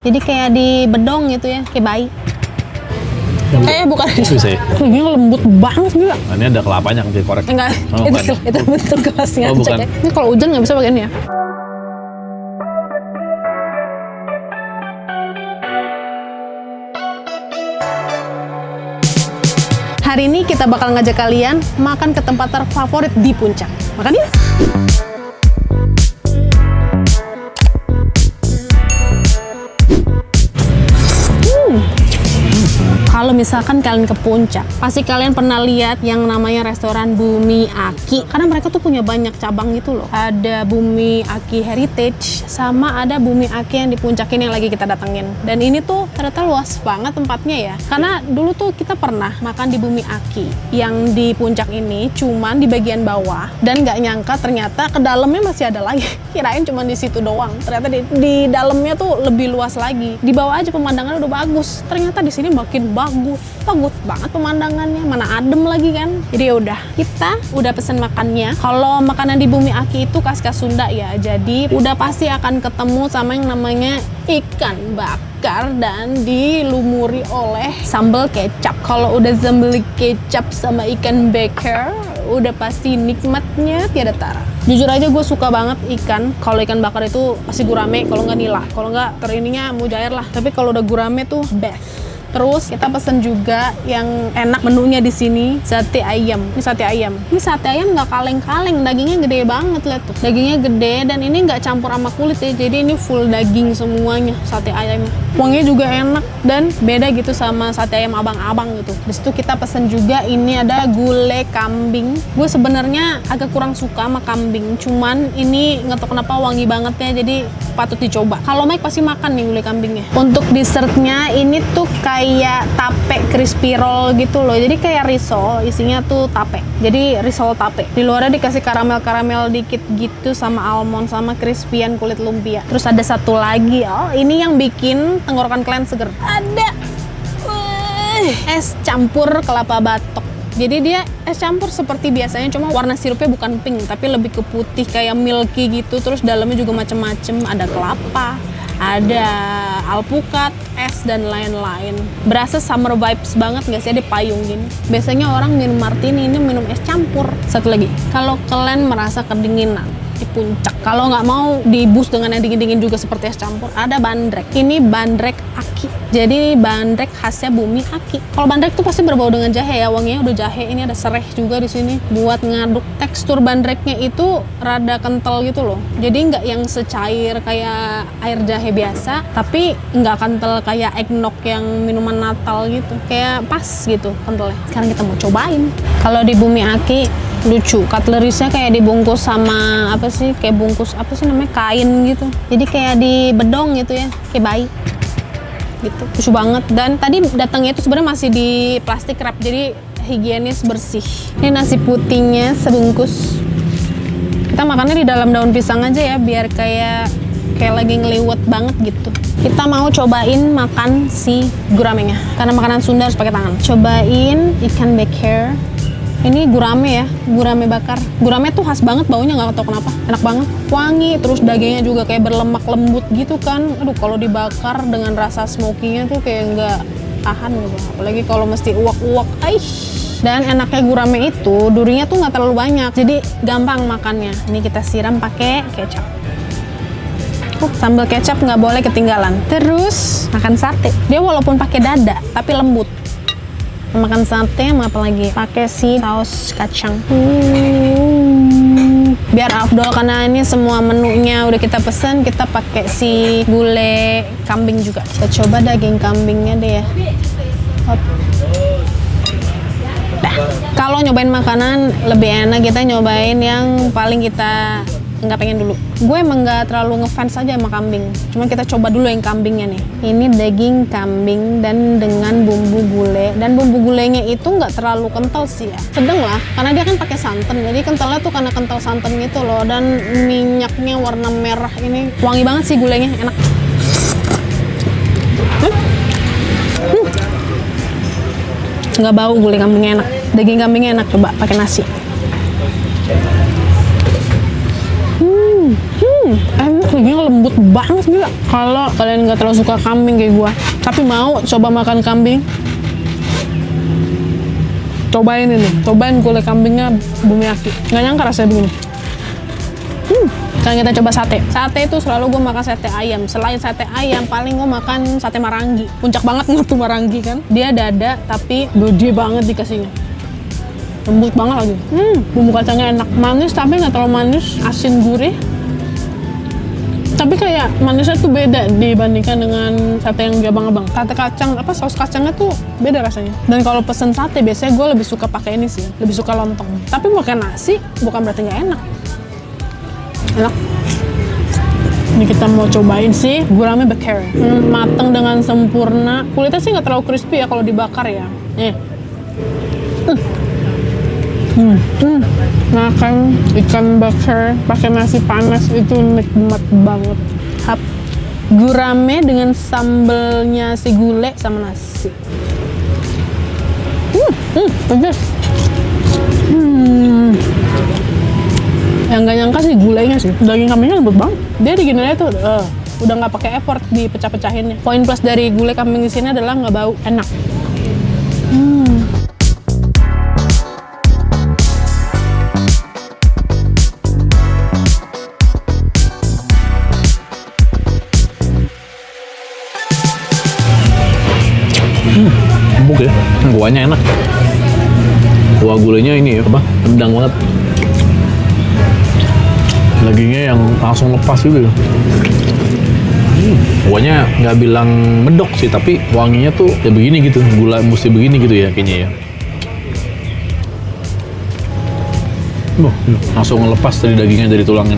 Jadi kayak di bedong gitu ya, kayak bayi. Bukan. Bisa ya? Ini lembut banget gila. Nah, ini ada kelapanya yang dikorek. Enggak, Oh, itu bukan. bentuk gelasnya Oh, aja. bukan. Ya. Ini kalau hujan nggak bisa pakai ini ya. Hari ini kita bakal ngajak kalian makan ke tempat terfavorit di Puncak. Makan yuk! Kalau misalkan kalian ke Puncak, pasti kalian pernah lihat yang namanya restoran Bumi Aki. Karena mereka tuh punya banyak cabang gitu loh. Ada Bumi Aki Heritage, sama ada Bumi Aki yang di Puncak ini yang lagi kita datengin. Dan ini tuh ternyata luas banget tempatnya ya. Karena dulu tuh kita pernah makan di Bumi Aki yang di Puncak ini, cuman di bagian bawah. Dan nggak nyangka ternyata ke dalamnya masih ada lagi. Kirain cuma di situ doang. Ternyata di dalamnya tuh lebih luas lagi. Di bawah aja pemandangannya udah bagus. Ternyata di sini makin bagus banget pemandangannya, mana adem lagi kan. Jadi ya udah, kita udah pesen makannya. Kalau makanan di Bumi Aki itu khas-khas Sunda ya, jadi udah pasti akan ketemu sama yang namanya ikan bakar dan dilumuri oleh sambal kecap. Kalau udah sambal kecap sama ikan bakar, udah pasti nikmatnya tiada tara. Jujur aja gue suka banget ikan. Kalau ikan bakar itu pasti gurame, kalau nggak nila, kalau nggak terininya mujair lah. Tapi kalau udah gurame tuh best. Terus kita pesen juga yang enak menunya di sini, sate ayam. Ini sate ayam. Ini sate ayam nggak kaleng-kaleng, dagingnya gede banget lihat tuh. Dagingnya gede dan ini nggak campur sama kulit ya. Jadi ini full daging semuanya sate ayamnya. Wanginya juga enak dan beda gitu sama sate ayam abang-abang gitu. Di situ kita pesen juga ini ada gulai kambing. Gue sebenarnya agak kurang suka sama kambing, cuman ini nggak tahu kenapa wangi banget ya. Jadi patut dicoba. Kalau Mike pasti makan nih gulai kambingnya. Untuk dessertnya ini tuh kayak tape crispy roll gitu loh. Jadi kayak risol, isinya tuh tape. Jadi risol tape. Di luarnya dikasih karamel-karamel dikit gitu sama almond sama crispyan kulit lumpia. Terus ada satu lagi, ini yang bikin tenggorokan kalian seger. Ada es campur kelapa batok. Jadi dia es campur seperti biasanya, cuma warna sirupnya bukan pink, tapi lebih ke putih kayak milky gitu. Terus dalamnya juga macem-macem, ada kelapa, ada alpukat, es, dan lain-lain. Berasa summer vibes banget nggak sih, ada payung gini. Biasanya orang minum martini, ini minum es campur. Satu lagi, kalau kalian merasa kedinginan di Puncak, kalau nggak mau dibus dengan yang dingin-dingin juga seperti es campur, ada bandrek. Ini bandrek Aki. Jadi bandrek khasnya Bumi Aki. Kalau bandrek tuh pasti berbau dengan jahe ya, wanginya udah jahe. Ini ada sereh juga di sini buat ngaduk. Tekstur bandreknya itu rada kental gitu loh. Jadi nggak yang secair kayak air jahe biasa, tapi nggak kental kayak eggnog yang minuman Natal gitu. Kayak pas gitu kentalnya. Sekarang kita mau cobain. Kalau di Bumi Aki lucu, cutlery-nya kayak dibungkus sama apa sih, kayak bungkus apa sih namanya, kain gitu. Jadi kayak di bedong gitu ya, kayak bayi gitu, lucu banget. Dan tadi datangnya itu sebenarnya masih di plastik wrap, jadi higienis bersih. Ini nasi putihnya sebungkus. Kita makannya di dalam daun pisang aja ya, biar kayak lagi ngeliwet banget gitu. Kita mau cobain makan si guramenya, karena makanan Sunda harus pakai tangan. Cobain ikan bakar. Ini gurame ya, gurame bakar. Gurame tuh khas banget baunya, nggak tahu kenapa. Enak banget, wangi, terus dagingnya juga kayak berlemak lembut gitu kan. Aduh, kalau dibakar dengan rasa smoky-nya tuh kayak nggak tahan gitu. Apalagi kalau mesti uak-uak, aish. Dan enaknya gurame itu, durinya tuh nggak terlalu banyak, jadi gampang makannya. Ini kita siram pakai kecap. Sambal kecap nggak boleh ketinggalan. Terus makan sate. Dia walaupun pakai dada, tapi lembut. Makan sate sama apa lagi? Pakai si saus kacang. Biar afdol karena ini semua menunya udah kita pesen, kita pakai si gulai kambing juga. Kita coba daging kambingnya deh ya. Dah. Kalau nyobain makanan lebih enak kita nyobain yang paling kita nggak pengen dulu. Gue emang nggak terlalu ngefans aja sama kambing. Cuma kita coba dulu yang kambingnya nih. Ini daging kambing dan dengan bumbu gulai. Dan bumbu gulainya itu nggak terlalu kental sih ya. Sedang lah, karena dia kan pakai santan. Jadi kentalnya tuh karena kental santan gitu loh. Dan minyaknya warna merah ini wangi banget sih gulainya, enak. Nggak bau, gulai kambingnya enak. Daging kambingnya enak, coba pakai nasi. Enak, dagingnya lembut banget gila. Kalau kalian nggak terlalu suka kambing kayak gua, tapi mau coba makan kambing, cobain ini, cobain gulai kambingnya Bumiyaki. Nggak nyangka rasanya begini. Sekarang kita coba sate. Sate itu selalu gue makan sate ayam. Selain sate ayam, paling gue makan sate marangi. Puncak banget nggak tuh marangi kan? Dia dada, tapi gede banget dikasihnya. Lembut banget lagi. Bumbu kacangnya enak. Manis tapi nggak terlalu manis. Asin gurih. Tapi kayak manisnya tuh beda dibandingkan dengan sate yang di abang-abang. Sate kacang, saus kacangnya tuh beda rasanya. Dan kalau pesen sate, biasanya gue lebih suka pakai ini sih. Lebih suka lontong. Tapi pakai nasi, bukan berarti nggak enak. Enak. Ini kita mau cobain sih gurame bakar. Mateng dengan sempurna. Kulitnya sih nggak terlalu crispy ya kalau dibakar ya. Makan ikan bakar pakai nasi panas itu nikmat banget. Hap. Gurame dengan sambelnya si gulai sama nasi. Pedas. Yang gak nyangka sih gulainya sih. Daging kambingnya lembut banget. Dia diginiin tuh udah nggak pakai effort dipecah-pecahinnya. Poin plus dari gulai kambing di sini adalah nggak bau, enak. Empuk ya, kuahnya enak. Kuah gulainya ini ya, tendang banget. Dagingnya yang langsung lepas juga. Kuahnya nggak bilang medok sih, tapi wanginya tuh ya begini gitu. Gula mesti begini gitu ya kayaknya ya. Langsung ngelepas dari dagingnya, dari tulangnya.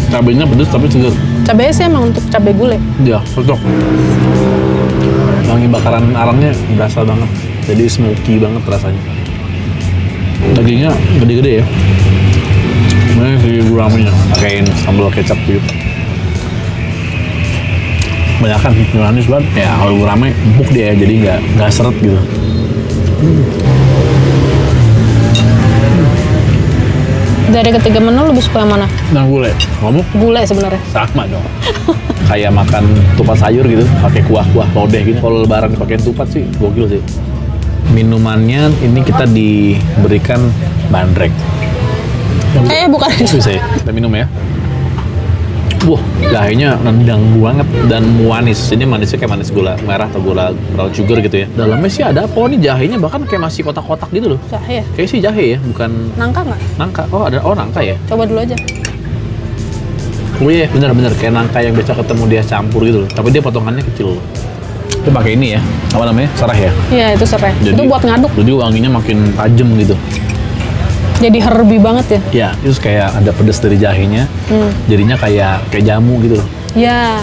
Cabenya pedas tapi segar. Cabenya sih emang untuk cabai gulai. Ya, cocok. Wangi bakaran arangnya berasa banget. Jadi smoky banget rasanya. Dagingnya gede-gede ya. Ini si guramenya pakein sambal kecap gitu. Banyakan sih, manis banget. Ya kalau gurame empuk dia, jadi nggak seret gitu. Dari ketiga menu lebih suka yang mana? Nah gulai, ngomong Gulai sebenarnya. sama dong. Kayak makan tupat sayur gitu, pakai kuah-kuah lodeh gitu. Kalau lebaran pakai tupat sih, gokil sih. Minumannya ini kita diberikan bandrek. Bukan. Bisa ya, kita minum ya. Wah, jahenya nendang banget dan manis. Ini manisnya kayak manis gula merah atau gula brown sugar gitu ya. Dalamnya sih ada apa nih jahenya, bahkan kayak masih kotak-kotak gitu loh. Jahe ya? Kayak sih jahe ya, bukan Nangka nggak? nangka. Oh ada, nangka ya? Coba dulu aja. Oh iya, bener-bener kayak nangka yang biasa ketemu dia campur gitu loh. Tapi dia potongannya kecil loh. Itu pakai ini ya, apa namanya? Serai ya? Iya, itu serai. Itu buat ngaduk. Jadi wanginya makin tajam gitu. Jadi herbi banget ya? Ya, itu kayak ada pedas dari jahenya. Jadinya kayak jamu gitu loh. Ya,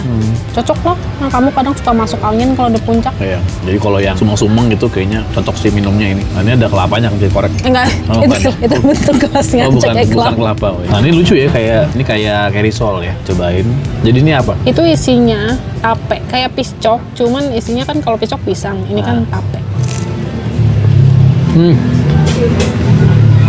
cocok loh. Nah, kamu kadang suka masuk angin kalau di puncak. Iya. Jadi kalau yang sumeng-sumeng gitu kayaknya cocok sih minumnya ini. Nah, ini ada kelapanya kan, jadi korek. Enggak, Oh, itu bentuk gelasnya. Oh, bukan kelapa. kelapa. Oh, iya. Nah, ini lucu ya, kayak risol ya. Cobain. Jadi ini apa? Itu isinya tape, kayak piscok. Cuman isinya kan kalau piscok pisang, ini kan tape.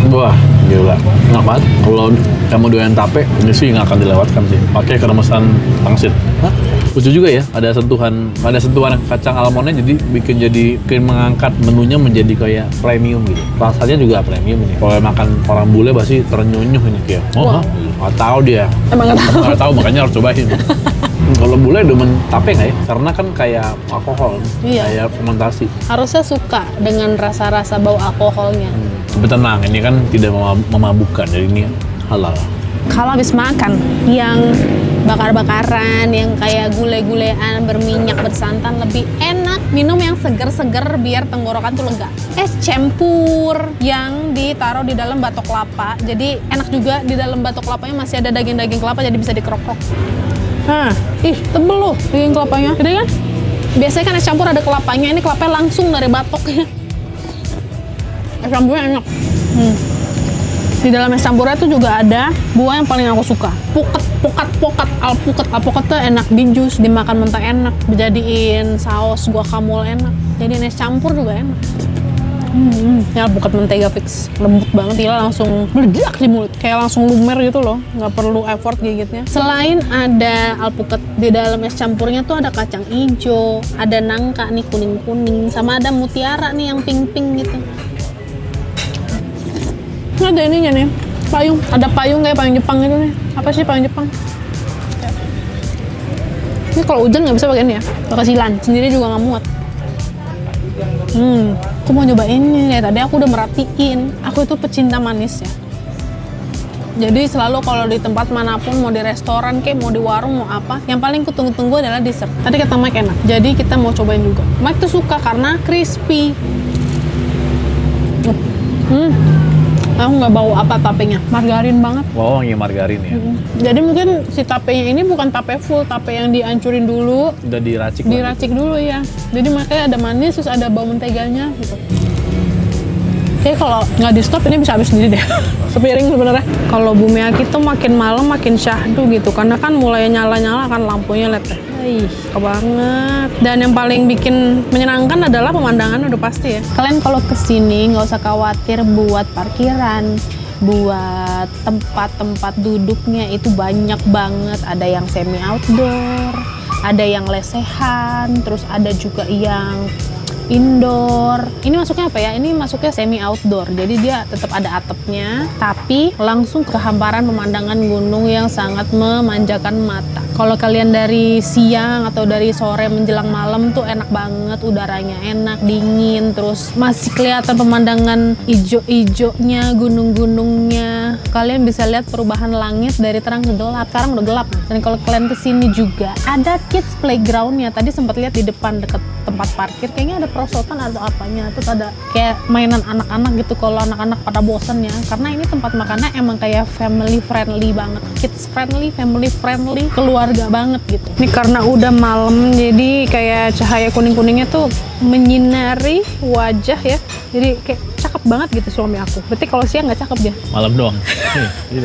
Wah, gila. Enak banget. Kalau kamu doyan tape, ini sih nggak akan dilewatkan sih. Pakai keremesan pangsit. Hah? Lucu juga ya, ada sentuhan kacang almondnya, jadi bikin mengangkat menunya menjadi kayak premium gitu. Rasanya juga premium ini. Kalau makan orang bule pasti ternyunyuh ini kayak. Oh, nggak tahu dia. Emang nggak tahu? Makanya harus cobain. Kalau bule demen tape nggak ya? Karena kan kayak alkohol, kayak fermentasi. Harusnya suka dengan rasa-rasa bau alkoholnya. Tapi tenang, ini kan tidak memabukkan, jadi ini halal. Kalau habis makan yang bakar-bakaran, yang kayak gulai-gulean berminyak bersantan, lebih enak minum yang seger-seger biar tenggorokan tuh lega. Es campur yang ditaruh di dalam batok kelapa, jadi enak juga. Di dalam batok kelapanya masih ada daging-daging kelapa, jadi bisa dikerok-kerok. Nah, tebel loh daging kelapanya, gede kan? Biasanya kan es campur ada kelapanya, ini kelapanya langsung dari batoknya. Es campurnya enak. Di dalam es campurnya tuh juga ada buah yang paling aku suka. Alpukat tuh enak di jus, dimakan mentah enak, dijadiin saus guacamole enak. Jadi es campur juga enak. Ya alpukat mentega fix, lembut banget, gila, langsung meledak di mulut, kayak langsung lumer gitu loh, nggak perlu effort gigitnya. Selain ada alpukat, di dalam es campurnya tuh ada kacang hijau, ada nangka nih kuning-kuning, sama ada mutiara nih yang pink-pink gitu. Ada ininya nih, payung, ada payung kayak payung Jepang gitu nih. Apa sih payung Jepang? Ini kalau hujan nggak bisa pakai ini ya, pakai silan, sendiri juga nggak muat. Aku mau nyoba ini ya, tadi aku udah merhatiin, aku itu pecinta manis ya. Jadi selalu kalau di tempat manapun, mau di restoran kayak mau di warung mau apa, yang paling kutunggu-tunggu adalah dessert. Tadi kata Mike enak, jadi kita mau cobain juga. Mike tuh suka karena crispy. Aku nggak bau apa tapenya, margarin banget. Wow, wangi margarin ya. Jadi mungkin si tapenya ini bukan tape full, tape yang dihancurin dulu, Udah diracik. diracik dulu ya. Jadi makanya ada manis, terus ada bau menteganya gitu. Oke, kalau nggak di stop ini bisa habis sendiri deh. Sepiring sebenarnya. Kalau Bumiyaki tuh makin malam makin syahdu gitu, karena kan mulai nyala-nyala kan lampunya LED. Suka banget. Dan yang paling bikin menyenangkan adalah pemandangan udah pasti ya. Kalian kalau kesini nggak usah khawatir buat parkiran, buat tempat-tempat duduknya itu banyak banget. Ada yang semi outdoor, ada yang lesehan, terus ada juga yang indoor. Ini masuknya apa ya? Ini masuknya semi outdoor. Jadi dia tetap ada atapnya, tapi langsung ke hamparan pemandangan gunung yang sangat memanjakan mata. Kalau kalian dari siang atau dari sore menjelang malam tuh enak banget, udaranya enak, dingin, terus masih kelihatan pemandangan ijo-ijonya, gunung-gunungnya. Kalian bisa lihat perubahan langit dari terang ke gelap. Sekarang udah gelap. Dan kalau kalian kesini juga ada kids playgroundnya. Tadi sempat lihat di depan deket tempat parkir, kayaknya ada perosotan atau apanya. Terus ada kayak mainan anak-anak gitu kalau anak-anak pada bosen ya. Karena ini tempat makannya emang kayak family friendly banget, kids friendly, family friendly, keluarga banget gitu. Ini karena udah malam jadi kayak cahaya kuning-kuningnya tuh menyinari wajah ya. Jadi kayak cakep banget gitu suami aku. Berarti kalau siang nggak cakep dia. Malam doang.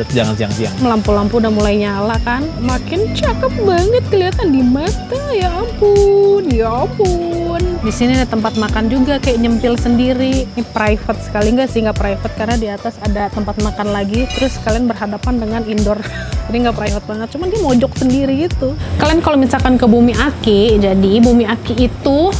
Jangan siang-siang. Lampu-lampu udah mulai nyala kan, makin cakep banget kelihatan di mata. Ya ampun, ya ampun. Di sini ada tempat makan juga kayak nyempil sendiri. Ini private sekali, nggak sih, nggak private karena di atas ada tempat makan lagi. Terus kalian berhadapan dengan indoor. Jadi nggak private banget, cuman dia mojok sendiri gitu. Kalian kalau misalkan ke Bumiyaki, jadi Bumiyaki itu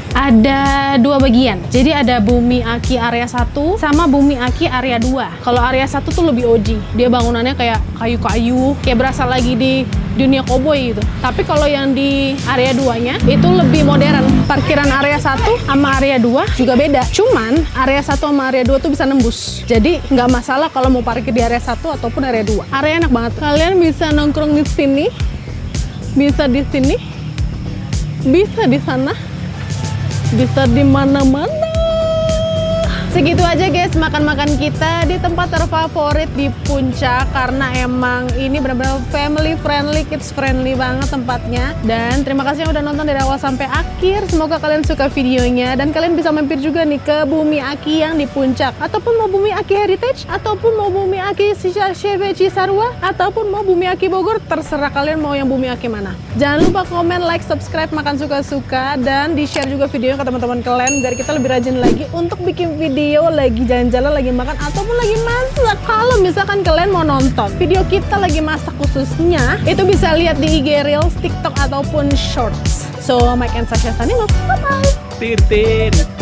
ada dua bagian. Jadi ada Bumiyaki area 1 sama Bumiyaki area 2. Kalau area 1 tuh lebih OG. Dia bangunannya kayak kayu-kayu, kayak berasa lagi di dunia koboi gitu. Tapi kalau yang di area 2-nya itu lebih modern. Parkiran area 1 sama area 2 juga beda. Cuman area 1 sama area 2 tuh bisa nembus. Jadi nggak masalah kalau mau parkir di area 1 ataupun area 2. Area enak banget. Kalian bisa nongkrong di sini, bisa di sini, bisa di sana, bisa di mana-mana. Segitu aja guys makan-makan kita di tempat terfavorit di Puncak, karena emang ini benar-benar family friendly, kids friendly banget tempatnya. Dan terima kasih yang udah nonton dari awal sampai akhir. Semoga kalian suka videonya dan kalian bisa mampir juga nih ke Bumiyaki yang di Puncak, ataupun mau Bumiyaki Heritage, ataupun mau Bumiyaki Cisarua, ataupun mau Bumiyaki Bogor. Terserah kalian mau yang Bumiyaki mana. Jangan lupa komen, like, subscribe, makan suka-suka, dan di-share juga videonya ke teman-teman kalian biar kita lebih rajin lagi untuk bikin video lagi jalan-jalan, lagi makan, ataupun lagi masak. Kalau misalkan kalian mau nonton video kita lagi masak khususnya, itu bisa lihat di IG Reels, TikTok, ataupun Shorts. So, Mike and Sasha signing off. Bye-bye. Tir.